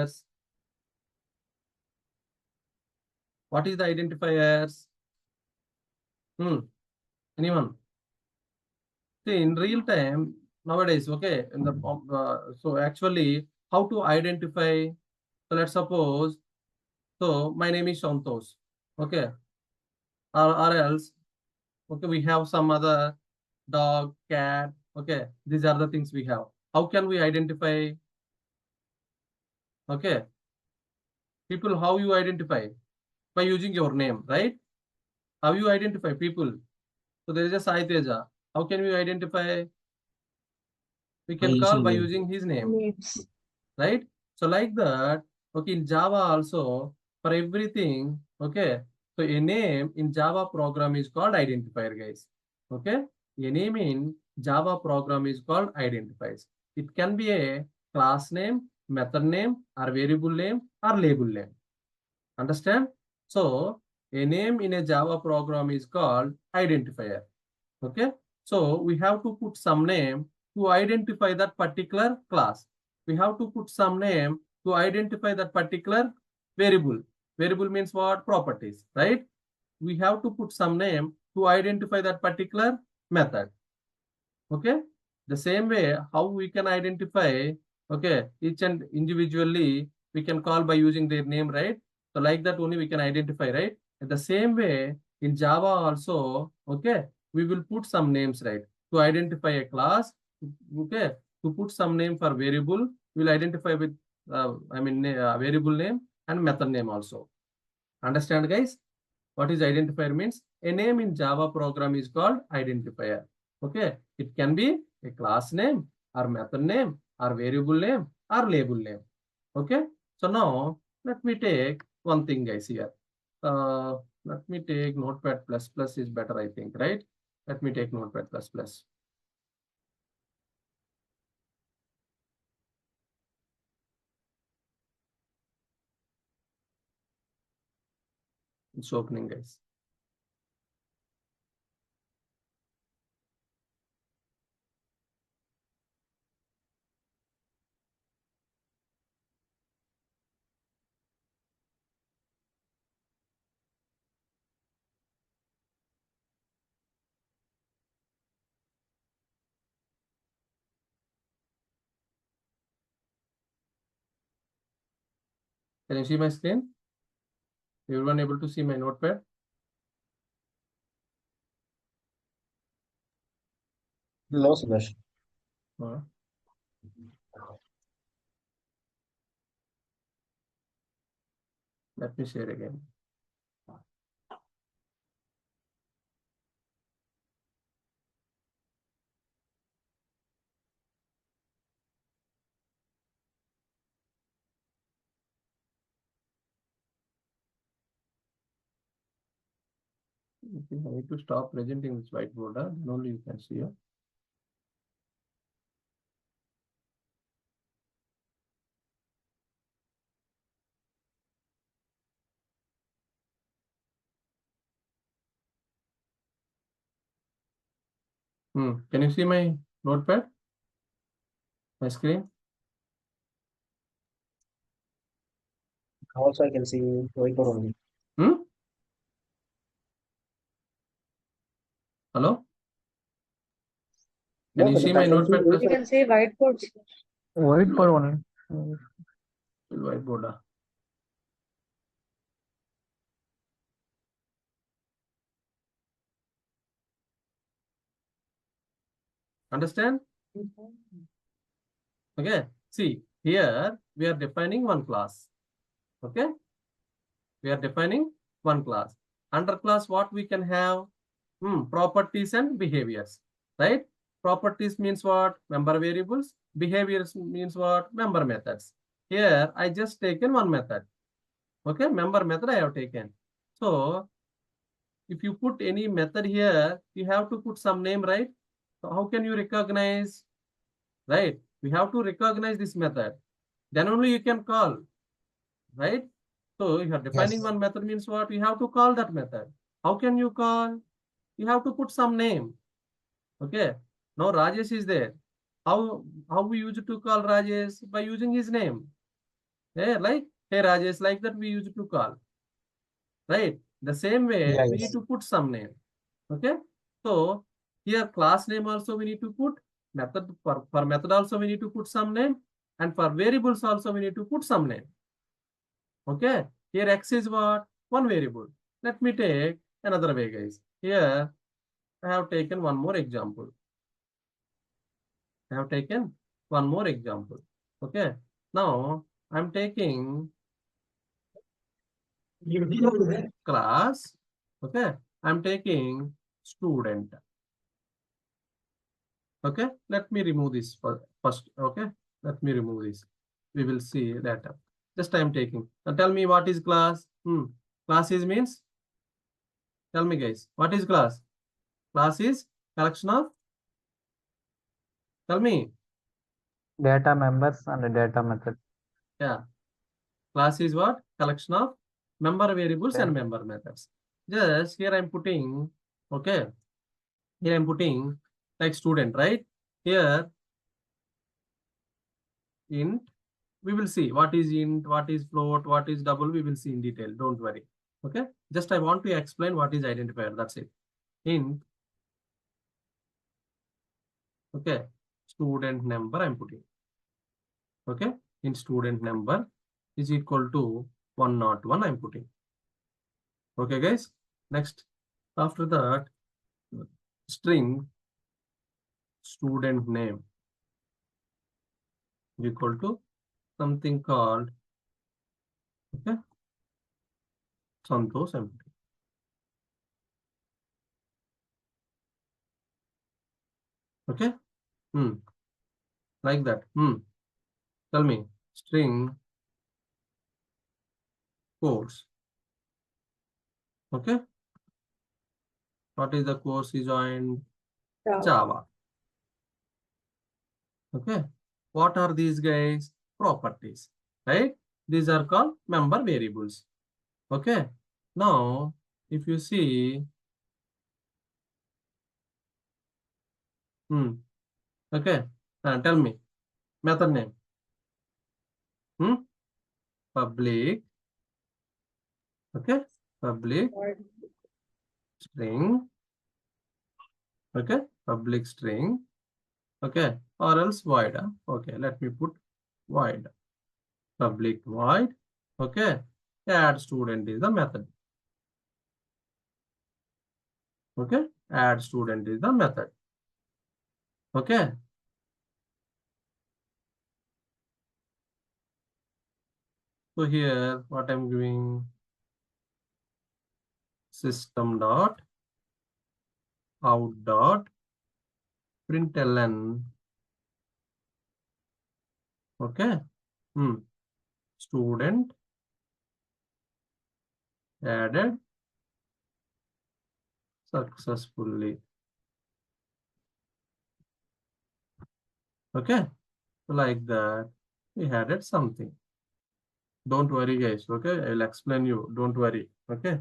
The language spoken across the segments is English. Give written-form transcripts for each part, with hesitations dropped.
identifiers? What is the identifiers? Anyone? See, in real time nowadays, okay, in the so actually how to identify? So let's suppose, so my name is Santosh, okay, or else, okay, we have some other dog, cat, okay, these are the things we have. How can we identify? Okay, people, how you identify? By using your name, right? How you identify people? So there is a Sai Teja. How can we identify? We can call by using his name, right? So like that, okay, in Java also, for everything, okay, so a name in Java program is called identifier, guys. Okay, a name in Java program is called identifiers. It can be a class name, method name, or variable name, or label name. Understand? So a name in a Java program is called identifier. Okay, so we have to put some name to identify that particular class. We have to put some name to identify that particular variable. Variable means what? Properties, right? We have to put some name to identify that particular method. Okay, the same way how we can identify, okay, each and individually we can call by using their name, right? So like that only we can identify, right? In the same way in Java also, okay, we will put some names, right, to identify a class. Okay, to put some name for variable, we'll identify with variable name and method name also. Understand, guys? What is identifier means? A name in Java program is called identifier. Okay, it can be a class name or method name or variable name or label name. Okay, so now let me take one thing, guys, here. Let me take Notepad++ is better, I think, right? Let me take Notepad++. It's opening, guys. Can you see my screen? Everyone able to see my Notepad? No, Suresh. Let me share again. Okay, I need to stop presenting this whiteboard. Then only you can see. Can you see my Notepad? My screen? Also, I can see whiteboard only. Hello? Can No, you Suresh, see my I can see Notepad++? You can say whiteboard. whiteboard only. Whiteboard. Understand? Okay. See, here we are defining one class. Okay. We are defining one class. Under class, what we can have? Properties and behaviors. Right? Properties means what? Member variables. Behaviors means what? Member methods. Here, I just taken one method. Okay. Member method I have taken. So, if you put any method here, you have to put some name, right? So how can you recognize, right? We have to recognize this method. Then only you can call, right? So you are defining Yes. one method means what? You have to call that method. How can you call? You have to put some name. Okay. Now Rajesh is there. How we used to call Rajesh? By using his name. hey Rajesh, like that we used to call, right? The same way Yeah, we need yes. to put some name. Okay, so here class name also we need to put, method for method also we need to put some name, and for variables also we need to put some name. Okay, here x is what? One variable. Let me take another way, guys. Here I have taken one more example. I have taken one more example. Okay, now I'm taking class. Okay, I'm taking student. Okay, let me remove this first. Okay, let me remove this. We will see later. Just I'm taking. Now tell me what is class? Class is means. Tell me, guys, what is class? Class is collection of. Tell me. Data members and data method. Yeah, class is what? Collection of member variables and Data. member methods. Just here I'm putting. Okay, here I'm putting like student, right? Here int. We will see what is int, what is float, what is double. We will see in detail. Don't worry. Okay. Just I want to explain what is identifier. That's it. Int. Okay. Student number I'm putting. Okay. In student number is equal to 101 I'm putting. Okay, guys. Next. After that, string student name equal to something called, okay, Santosh I'm putting. Okay. Like that. Tell me. String course. Okay. What is the course is joined? Java. Okay. What are these guys? Properties, right? These are called member variables. Okay. Now, if you see, okay, tell me, method name, hmm, public, okay, public string, okay, public string, okay, or else void. Okay, let me put void, public void, okay, add student is the method. Okay, add student is the method. Okay. So here what I'm doing, system dot out dot println. Okay. Student added successfully. Okay. Like that. We added something. Don't worry, guys. Okay. I'll explain you. Don't worry. Okay.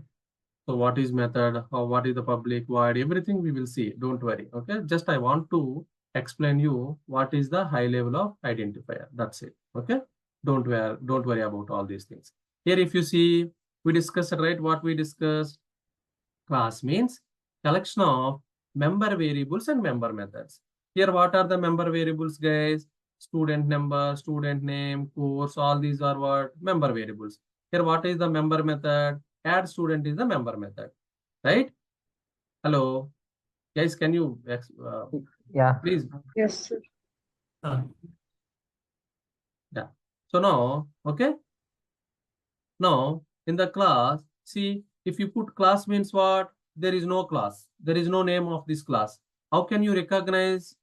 So what is method? How, what is the public void? Everything we will see. Don't worry. Okay. Just I want to explain you what is the high level of identifier. That's it. Okay. Don't worry about all these things. Here, if you see, we discussed, right? What we discussed. Class means collection of member variables and member methods. Here, what are the member variables, guys? Student number, student name, course, all these are what? Member variables. Here, what is the member method? Add student is the member method, right? Hello, guys, can you Yeah. please? Yes, sir. Uh, yeah. So now, okay. Now, in the class, see, if you put class means what? There is no class. There is no name of this class. How can you recognize?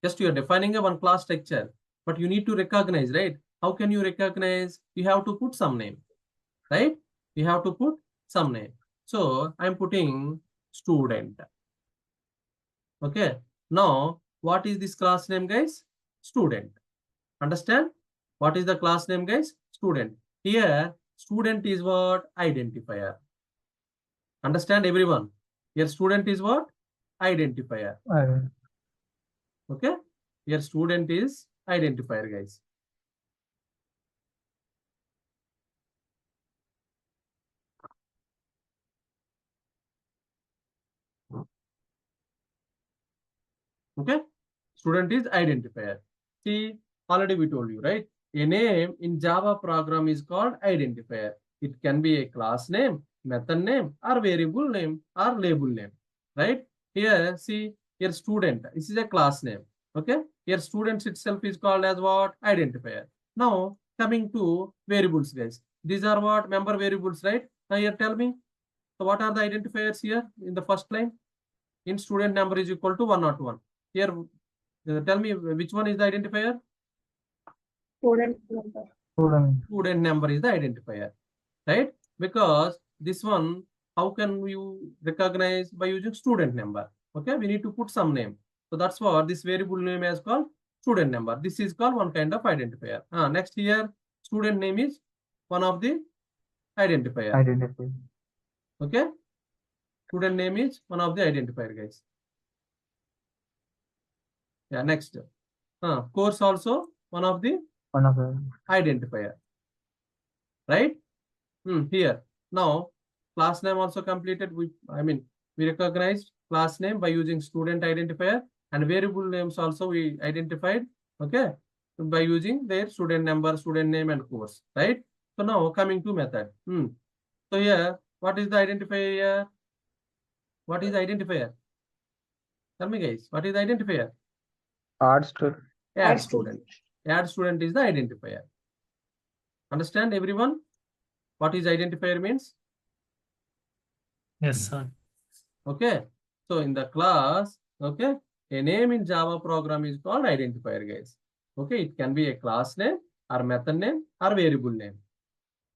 Just you are defining a one class structure, but you need to recognize, right? How can you recognize? You have to put some name, right? You have to put some name. So I'm putting student. Okay. Now, what is this class name, guys? Student. Understand? What is the class name, guys? Student. Here, student is what? Identifier. Understand, everyone? Here, student is what? Identifier. Uh, Okay. Here, student is identifier, guys. Okay, student is identifier. See, already we told you, right? A name in Java program is called identifier. It can be a class name, method name, or variable name, or label name, right? Here, see, here student, this is a class name. Okay, here students itself is called as what? Identifier. Now, coming to variables, guys. These are what? Member variables, right? Now, here tell me, so what are the identifiers here in the first line? In student number is equal to 101. Here, tell me which one is the identifier? Student number. Student number is the identifier, right? Because this one, how can you recognize? By using student number. Okay, we need to put some name. So that's what this variable name is called student number. This is called one kind of identifier. Next here, student name is one of the identifier. Identifier. Okay, student name is one of the identifier, guys. Yeah, next. Course also one of the One of the identifier, right? Here. Now, class name also completed. We recognized class name by using student identifier, and variable names also we identified, okay, by using their student number, student name, and course, right? So now coming to method. So here, what is the identifier here? What is the identifier? Tell me, guys, what is the identifier? add student. Add student. Add student is the identifier. Understand, everyone? What is identifier means? Yes, sir. Okay. So in the class, okay, a name in Java program is called identifier, guys. Okay, it can be a class name or method name or variable name.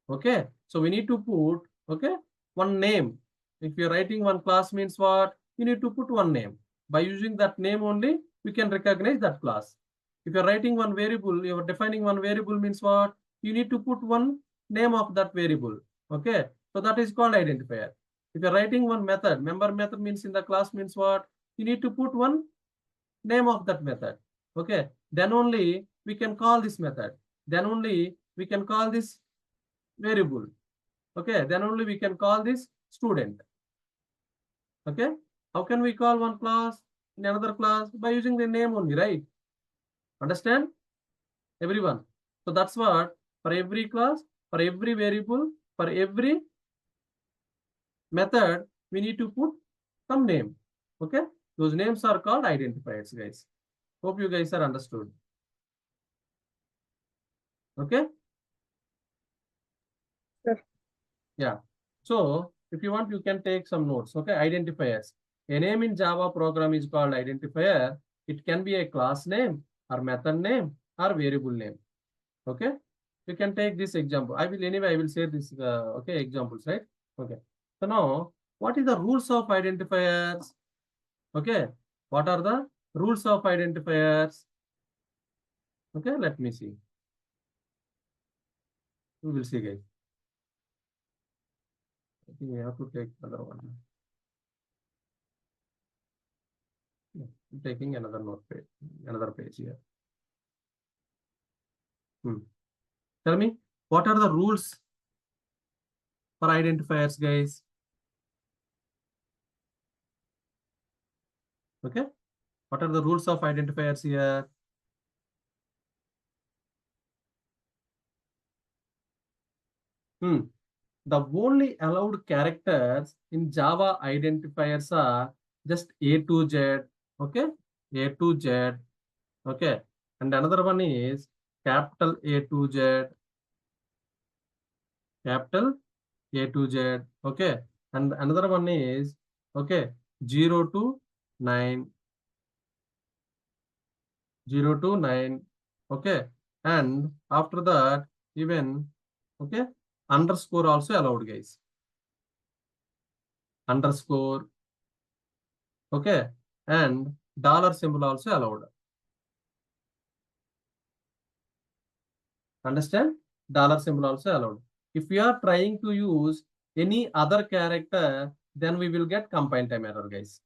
Okay, so we need to put, okay, one name. If you're writing one class means what? You need to put one name. By using that name only, we can recognize that class. If you're writing one variable, you're defining one variable means what? You need to put one name of that variable. Okay, so that is called identifier. If you're writing one method, member method means in the class means what? You need to put one name of that method. Okay, then only we can call this method. Then only we can call this variable. Okay, then only we can call this student. Okay, how can we call one class in another class? By using the name only, right? Understand, everyone? So that's what, for every class, for every variable, for every method, we need to put some name. Okay, those names are called identifiers, guys. Hope you guys are understood. Okay. Sure. Yeah. So if you want, you can take some notes. Okay, identifiers. A name in Java program is called identifier. It can be a class name or method name or variable name. Okay, you can take this example. I will share this okay, examples, right? Okay, so now what is the rules of identifiers? Okay, what are the rules of identifiers? Okay, let me see. We will see, guys. I think we have to take another one. Yeah, I'm taking another note page, another page here. Tell me, what are the rules for identifiers, guys? Okay, what are the rules of identifiers here? The only allowed characters in Java identifiers are just A to Z. Okay, A to Z. Okay, and another one is capital A to Z, capital A to Z. Okay, and another one is, okay, 0 to 9, 0 to 9. Okay, and after that, even, okay, underscore also allowed, guys. Underscore, okay, and dollar symbol also allowed. Understand? Dollar symbol also allowed. If we are trying to use any other character, then we will get compile time error, guys.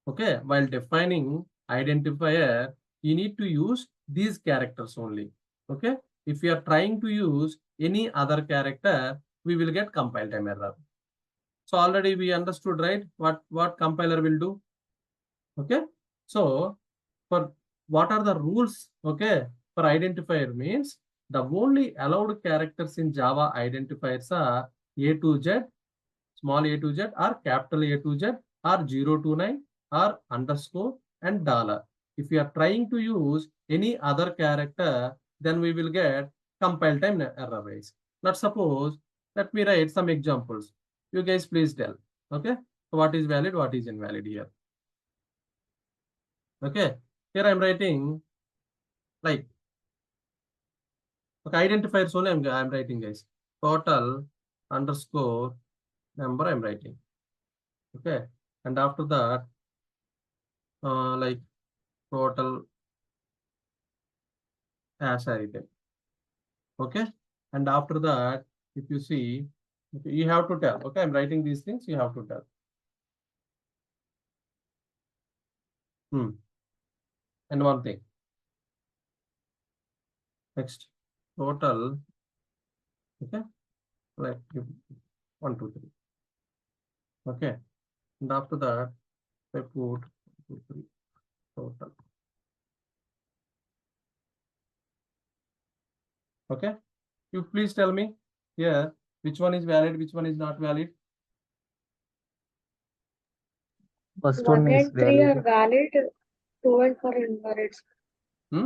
Okay, while defining identifier, you need to use these characters only. Okay, if you are trying to use any other character, we will get compile time error. So already we understood, right? What compiler will do? Okay, So for what are the rules? Okay, for identifier means the only allowed characters in Java identifiers are A to Z, small a to z, or capital A to Z, or 029, or underscore and dollar. If you are trying to use any other character, then we will get compile time error raise. Let's suppose, let me write some examples. You guys please tell. Okay, so what is valid, what is invalid here? Okay, here I'm writing like, okay, identifiers only I'm writing, guys. Total underscore number I'm writing. Okay, and after that, like total as item. Okay, and after that, if you see, you have to tell. Okay, I'm writing these things, you have to tell. And one thing. Next, total. Okay, like 1, 2, 3. Okay, and after that, I put 1, 2, 3 total. Okay, you please tell me here which one is valid, which one is not valid. First 1 one is and 3 are valid. valid, 2 and 4 invalids. Let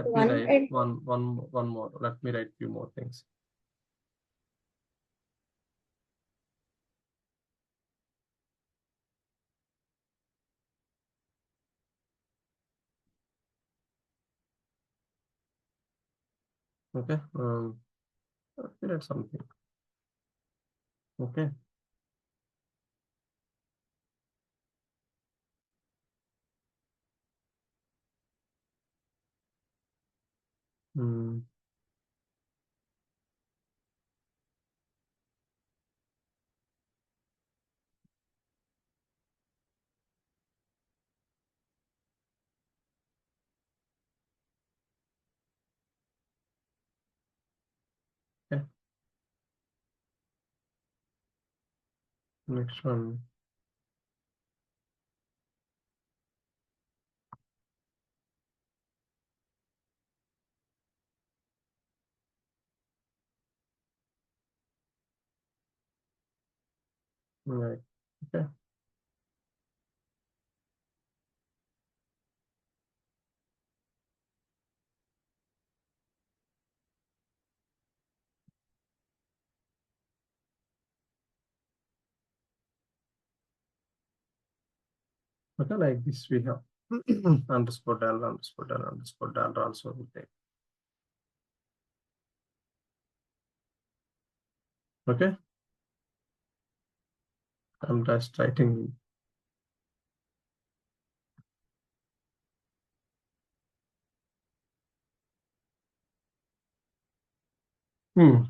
me 1 write and one more. Let me write few more things. Okay, let me write something. Okay. Okay. Next one. Right. Okay. Okay, like this we have underscore dollar also will take. Okay. I'm just writing.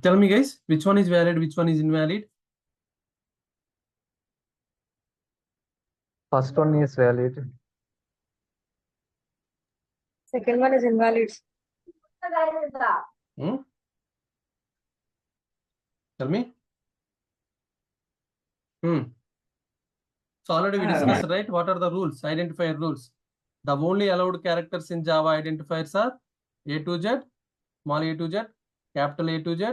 Tell me guys, which one is valid, which one is invalid? First one is valid. second one is invalid. Tell me. So already we discussed, right? What are the rules? Identifier rules. The only allowed characters in Java identifiers are A to Z, small a to Z, capital A to Z,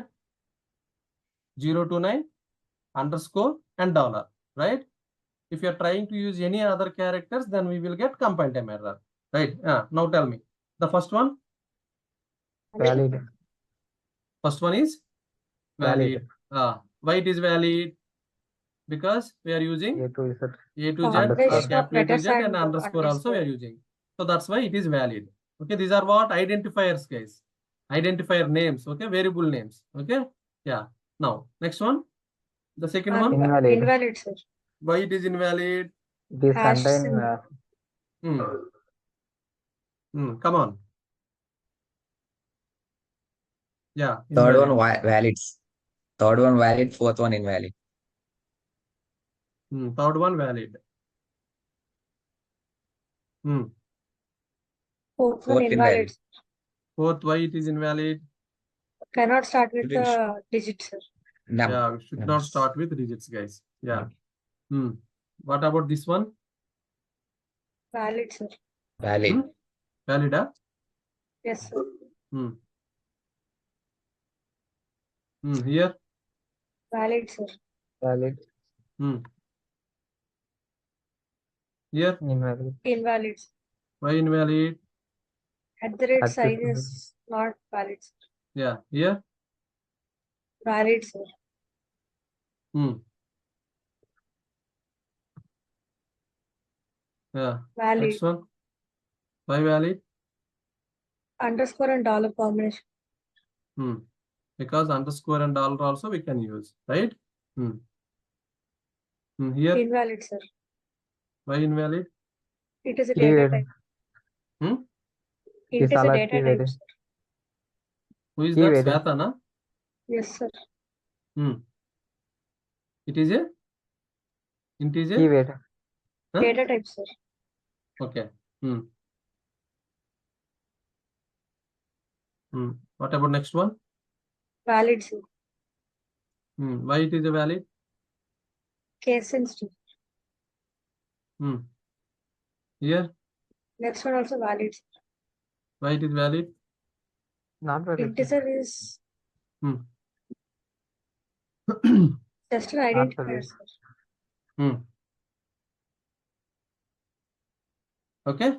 029, underscore, and dollar, right? If you're trying to use any other characters, then we will get compile time error, right? Now tell me. The first one? Valid. First one is valid. Why it is valid? Because we are using A to Z. A to Z, Underscore. capital A to Letters Z, and and underscore also we are underscore. using. So that's why it is valid. Okay, these are what? Identifiers, guys. Identifier names, okay? Variable names, okay? Yeah. Now, next one. The second one. Invalid. Invalid, sir. Why it is invalid? It is Hash contain. symbol. Come on. Yeah. Third Invalid. one valid. Third one valid. Fourth one invalid. Third one valid. Fourth one Fourth invalid. invalid. Fourth, why it is invalid? Cannot start with It is- the digits, sir. Yeah, we should not start with digits, guys. Yeah. What about this one? Valid, sir. Valid. Hmm? Valid, huh? Yes, sir. Here. Valid, sir. Valid. Here. Invalid. Invalid. Why invalid? At the rate At the sign rate. is not valid, sir. Yeah. Here. Valid, sir. Yeah. Valid. Next one. Why valid? Underscore and dollar combination. Because underscore and dollar also we can use, right? Here. Invalid, sir. Why invalid? It is a Keyword. data type. It is a Kisala data type, keyword. sir. Who is that? Keyword. Sweta, na? Yes, sir. It is a integer. Keyword. Huh? Data type, sir. Okay. What about next one? Valid, sir. Why it is a valid? Case sensitive. Here. Next one also valid, sir. Why it is valid? Not valid. Integer is just an Not identifier, valid. sir. Okay.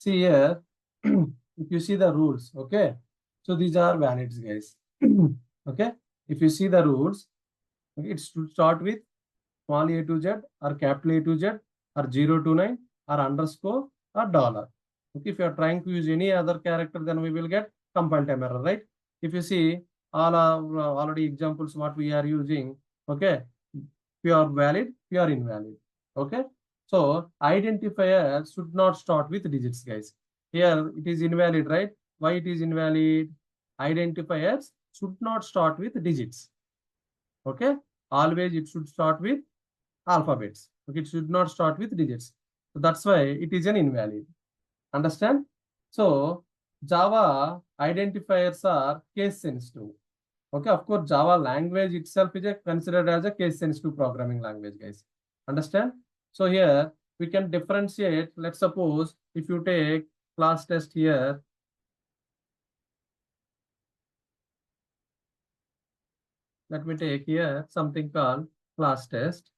See here. If you see the rules, okay. So these are valids, guys. Okay. If you see the rules, okay, it should start with small a to z or capital A to z or 0 to 9 or underscore or dollar. Okay. If you are trying to use any other character, then we will get compile time error, right? If you see all are already examples what we are using, okay. Pure valid, pure invalid. Okay. So identifier should not start with digits, guys. Here it is invalid, right? Why it is invalid? Identifiers should not start with digits. Okay. Always it should start with alphabets. Okay. It should not start with digits. So that's why it is an invalid. Understand? So Java identifiers are case sensitive. Okay, of course, Java language itself is considered as a case sensitive programming language, guys. Understand? So here we can differentiate. Let's suppose if you take class test here. Let me take here something called class test.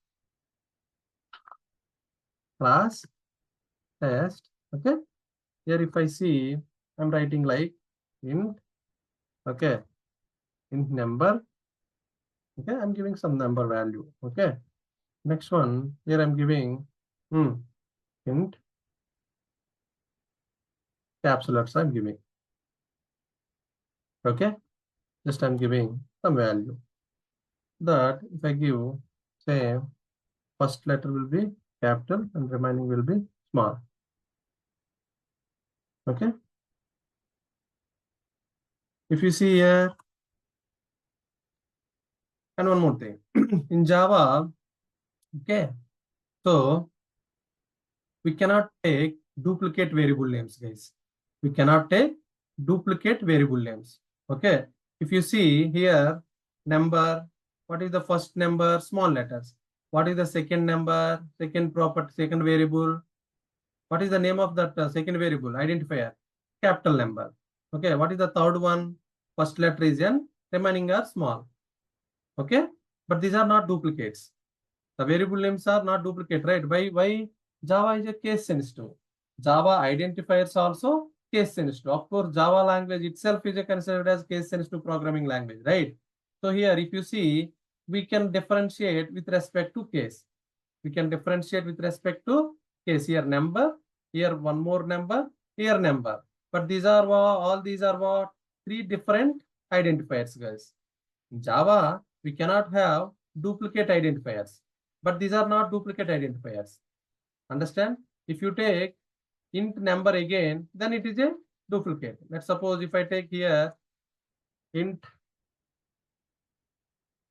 Class test. Okay. Here if I see, I'm writing like int. Okay. Int number. Okay, I'm giving some number value. Okay. Next one, here I'm giving int caps letters I'm giving. Okay, just I'm giving some value. That if I give, say, first letter will be capital and remaining will be small. Okay. If you see here, and one more thing in Java, okay, so we cannot take duplicate variable names, guys. We cannot take duplicate variable names. Okay. If you see here, number, what is the first number? Small letters. What is the second number? Second property, second variable. What is the name of that second variable? Identifier. Capital number. Okay. What is the third one? First letter is N. Remaining are small. Okay. But these are not duplicates. The variable names are not duplicate, right? Why Java is a case sensitive. Java identifiers also case sensitive. Of course, Java language itself is considered as case sensitive programming language, right? So here, if you see, we can differentiate with respect to case. We can differentiate with respect to case. Here number, here one more number, here number. But these are all these are what? Three different identifiers, guys. In Java, we cannot have duplicate identifiers. But these are not duplicate identifiers. Understand? If you take int number again, then it is a duplicate. Let's suppose if I take here int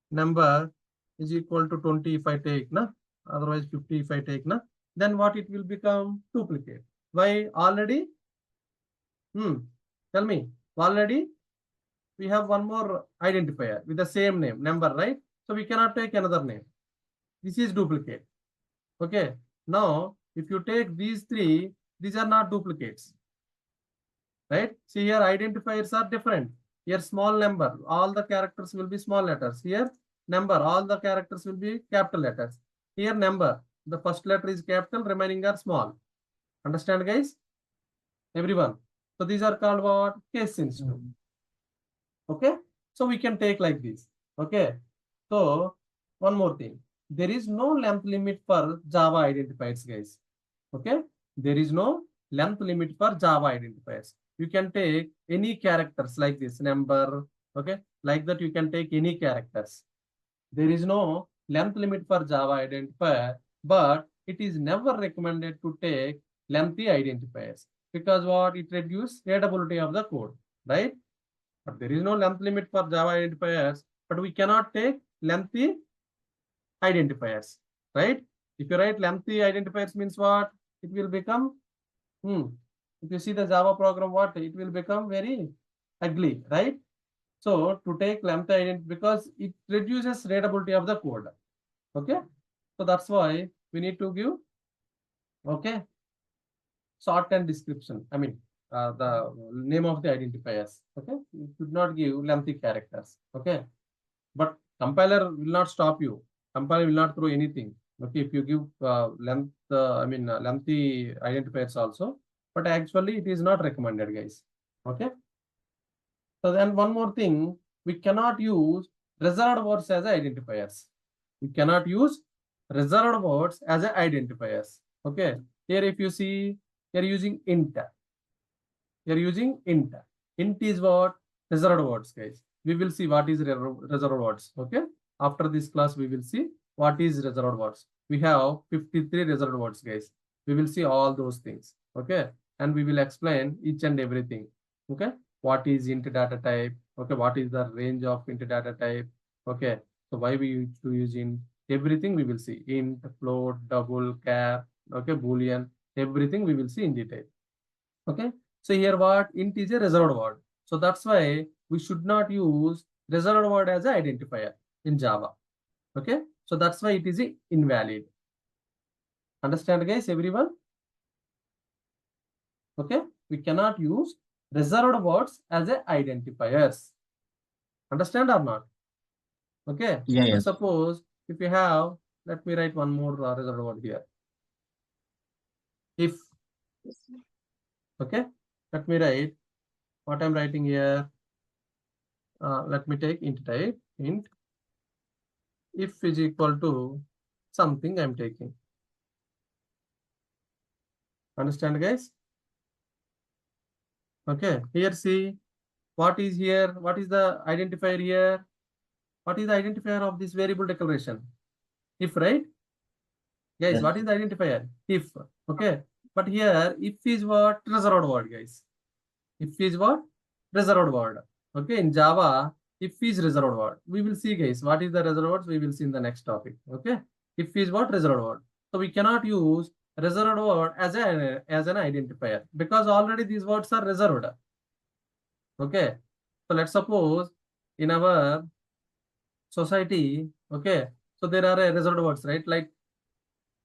number is equal to 20 if I take, na? Otherwise 50 if I take, na? Then what it will become? Duplicate. Why? Already? Tell me. Already we have one more identifier with the same name, number, right? So we cannot take another name. This is duplicate. Okay. Now if you take these three, these are not duplicates, right? See here, identifiers are different. Here, small number, all the characters will be small letters. Here, number, all the characters will be capital letters. Here, number, the first letter is capital, remaining are small. Understand, guys? Everyone. So these are called what? Case sensitive. Okay. So we can take like this. Okay. So one more thing. There is no length limit for Java identifiers, guys. Okay. There is no length limit for Java identifiers. You can take any characters like this number. Okay. Like that, you can take any characters. There is no length limit for Java identifier, but it is never recommended to take lengthy identifiers because what? It reduces readability of the code, right? But there is no length limit for Java identifiers, but we cannot take lengthy identifiers, right? If you write lengthy identifiers means what? It will become, if you see the Java program, what? It will become very ugly, right? So to take lengthy identity, because it reduces readability of the code, okay? So that's why we need to give, okay, short and description. I mean, the name of the identifiers, okay? You should not give lengthy characters, okay? But compiler will not stop you. Compiler will not throw anything. Okay, if you give lengthy identifiers also, but actually it is not recommended, guys. Okay. So then one more thing, we cannot use reserved words as identifiers. We cannot use reserved words as identifiers. Okay. Here, if you see, you're using int. You're using int. Int is what? Reserved words, guys. We will see what is reserved words. Okay. After this class, we will see what is reserved words. We have 53 reserved words, guys. We will see all those things. Okay. And we will explain each and everything. Okay. What is int data type? Okay. What is the range of int data type? Okay. So why we used to use int? Everything we will see. Int, float, double, cap, okay, boolean, everything we will see in detail. Okay. So here what? Int is a reserved word. So that's why we should not use reserved word as an identifier in Java. Okay. So that's why it is invalid. Understand, guys, everyone? Okay. We cannot use reserved words as a identifiers. Understand or not? Okay. Yeah, yeah. Suppose if you have, let me write one more reserved word here. If, okay, let me write what I'm writing here. Let me take int type, int. If is equal to something I'm taking. Understand, guys? Okay. Here, see what is here. What is the identifier here? What is the identifier of this variable declaration? If, right? Guys, Yes. what is the identifier? If. Okay. But here, if is what? Reserved word, guys. If is what? Reserved word. Okay. In Java, if is reserved word. We will see, guys, what is the reserved words. We will see in the next topic. Okay. If is what? Reserved word. So we cannot use reserved word as an identifier because already these words are reserved. Okay. So let's suppose in our society, okay, so there are reserved words, right? Like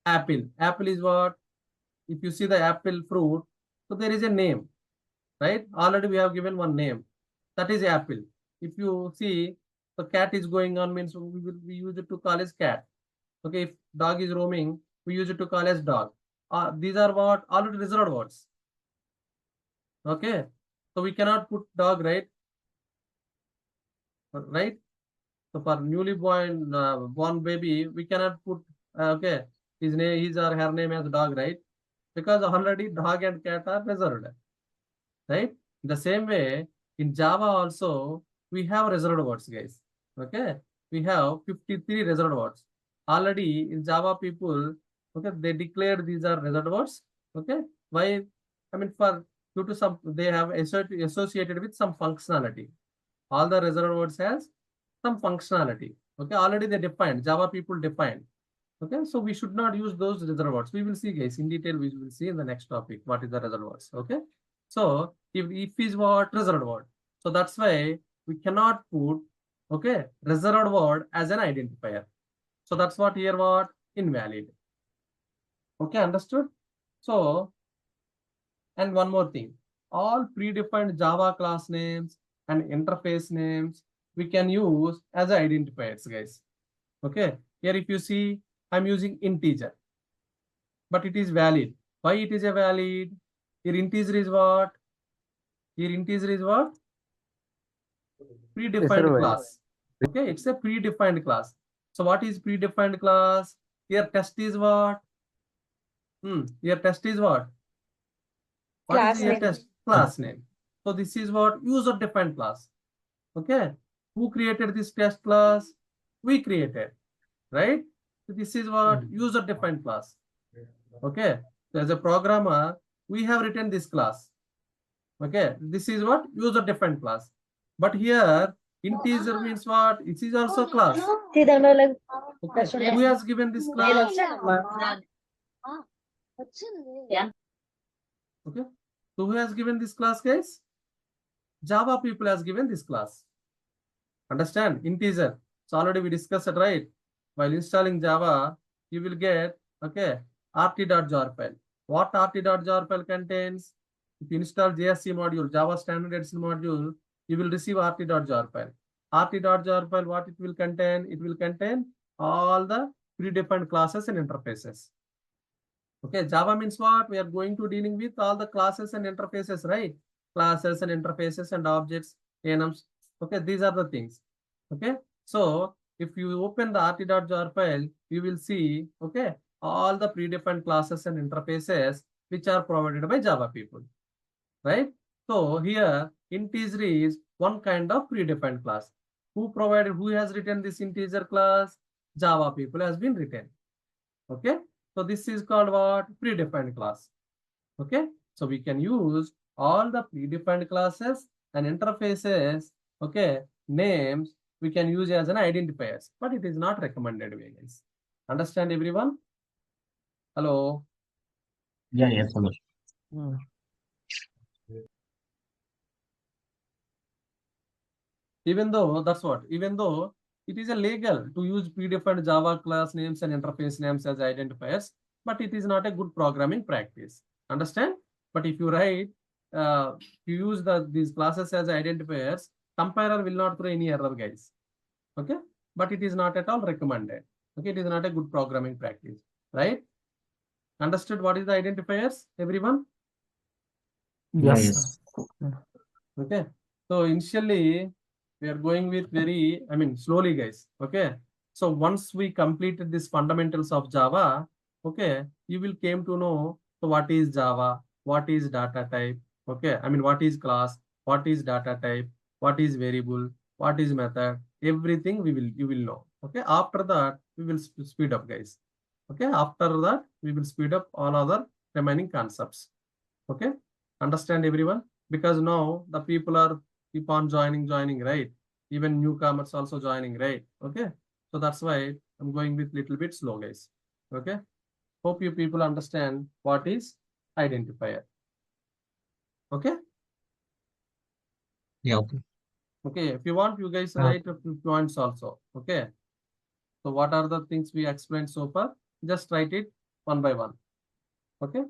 apple. Apple is what? If you see the apple fruit, so there is a name, right? Already we have given one name. That is apple. If you see the cat is going on means we use it to call as cat. Okay, if dog is roaming, we use it to call as dog. These are what? Already reserved words. Okay. So we cannot put dog, right? Right? So for newly born baby, we cannot put okay his or her name as dog, right? Because already dog and cat are reserved, right? In the same way, in Java also we have reserved words, guys. Okay, we have 53 reserved words already in Java. People, okay, they declared these are reserved words. Okay, why? I mean, for due to some they have associated with some functionality. All the reserved words has some functionality. Okay, already they defined, Java people defined. Okay, so we should not use those reserved words. We will see, guys, in detail. We will see in the next topic what is the reserved words. Okay, so if is what? Reserved word. So that's why we cannot put, okay, reserved word as an identifier. So that's what here what? Invalid. Okay, understood? So, and one more thing, all predefined Java class names and interface names we can use as identifiers, guys. Okay, here if you see, I'm using integer, but it is valid. Why it is a valid? Here integer is what? Here integer is what? Predefined Reservoir. class. Okay, it's a predefined class. So what is predefined class? Here test is what? Here test is what? What Class is here name. test? Class name. So this is what? User defined class. Okay. Who created this test class? We created, right? So this is what? User defined class. Okay. So as a programmer, we have written this class. Okay. This is what? User defined class. But here, integer means what? It is also class. See, then we're like, Okay. Who has given this class? Okay. So who has given this class, guys? Java people has given this class. Understand? Integer. So already we discussed it, right? While installing Java, you will get, okay, rt.jar file. What rt.jar file contains? If you install JSC module, Java Standard Edition module, you will receive rt.jar file. rt.jar file, what it will contain? It will contain all the predefined classes and interfaces. Okay, Java means what? We are going to dealing with all the classes and interfaces, right? Classes and interfaces and objects, enums. Okay, these are the things. Okay, so if you open the rt.jar file, you will see, okay, all the predefined classes and interfaces which are provided by Java people, right? So here, integer is one kind of predefined class. Who has written this integer class? Java people has been written. Okay, so this is called what? Predefined class. Okay, so we can use all the predefined classes and interfaces, okay, names we can use as an identifiers, but it is not recommended way, guys. Understand everyone? Hello? Yeah, yes, hello. Even though, that's what, even though it is illegal to use predefined Java class names and interface names as identifiers, but it is not a good programming practice. Understand? But if you write, you use these classes as identifiers, compiler will not throw any error, guys. Okay? But it is not at all recommended. Okay? It is not a good programming practice, right? Understood what is the identifiers, everyone? Yeah, Yes, yes. Okay. So initially we are going with slowly, guys. Okay. So once we completed this fundamentals of Java, okay, you will came to know so what is Java, what is data type, okay, what is class, what is data type, what is variable, what is method, everything you will know. Okay. After that, we will speed up, guys. Okay. After that, we will speed up all other remaining concepts. Okay. Understand everyone? Because now the people are keep on joining, right? Even newcomers also joining, right? Okay. So that's why I'm going with little bit slow, guys. Okay. Hope you people understand what is identifier. Okay. Yeah, okay. Okay. If you want, you guys write a few points also. Okay. So what are the things we explained so far? Just write it one by one. Okay.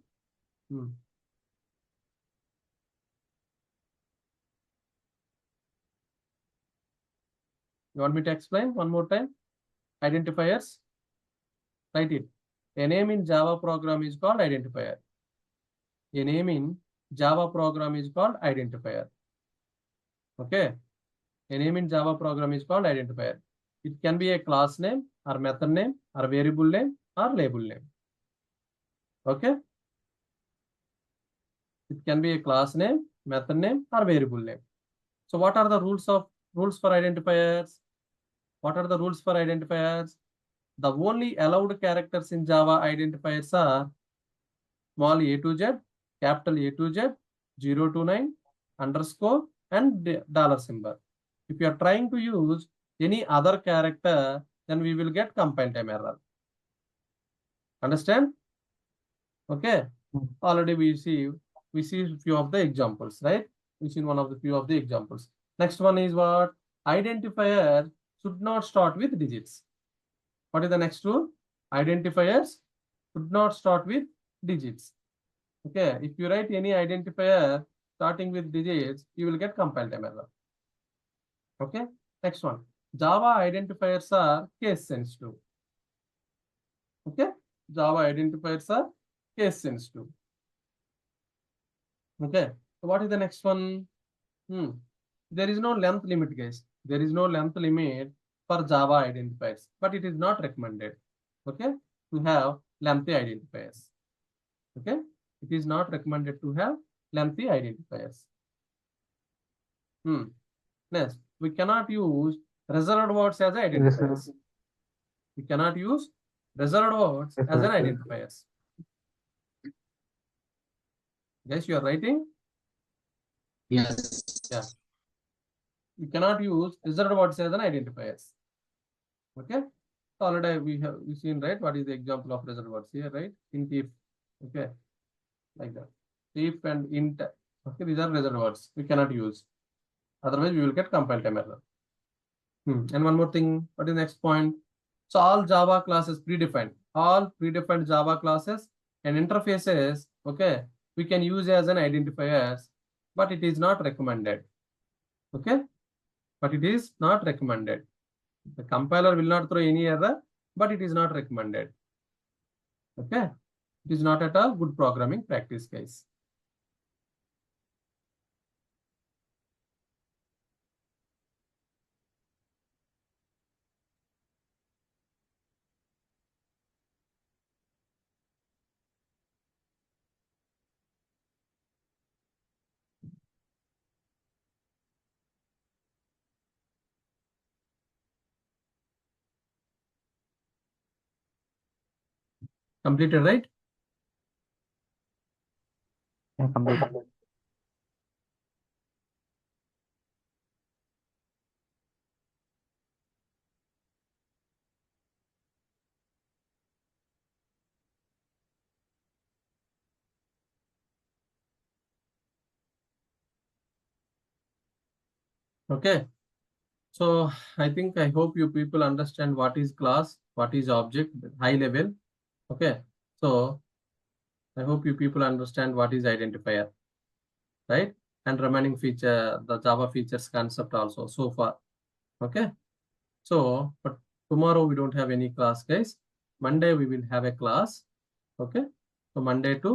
You want me to explain one more time? Identifiers. Write it. A name in Java program is called identifier. A name in Java program is called identifier. Okay. A name in Java program is called identifier. It can be a class name or method name or variable name or label name. Okay. It can be a class name, method name or variable name. So what are the rules for identifiers? What are the rules for identifiers? The only allowed characters in Java identifiers are small a to z, capital A to z, 0 to 9, underscore, and dollar symbol. If you are trying to use any other character, then we will get compile time error. Understand? Okay. Already we see few of the examples, right? We see one of the few of the examples. Next one is what? Identifier should not start with digits. What is the next rule? Identifiers should not start with digits. Okay, if you write any identifier starting with digits, you will get compile time error. Okay, next one. Java identifiers are case sensitive. Okay, Java identifiers are case sensitive. Okay, so what is the next one? There is no length limit, guys. There is no length limit for Java identifiers, but it is not recommended. Okay, to have lengthy identifiers. Okay, it is not recommended to have lengthy identifiers. Next, we cannot use reserved words as identifiers. We cannot use reserved words as an identifiers. Guys, you are writing? Yes. Yeah. You cannot use reserved words as an identifiers. Okay. So already we seen, right? What is the example of reserved words here, right? Int if. Okay. Like that. If and int. Okay, these are reserved words. We cannot use. Otherwise, we will get compile time error. And one more thing. What is the next point? So all Java classes predefined. All predefined Java classes and interfaces, okay, we can use as an identifiers, but it is not recommended. Okay, but it is not recommended. The compiler will not throw any error, but it is not recommended. Okay, it is not at all good programming practice, guys. Completed, right? Yeah, completed. Okay. So I hope you people understand what is class, what is object, high level. Okay. So I hope you people understand what is identifier, right? And remaining feature, the Java features concept also so far. Okay. So, but tomorrow we don't have any class, guys. Monday we will have a class. Okay. So Monday to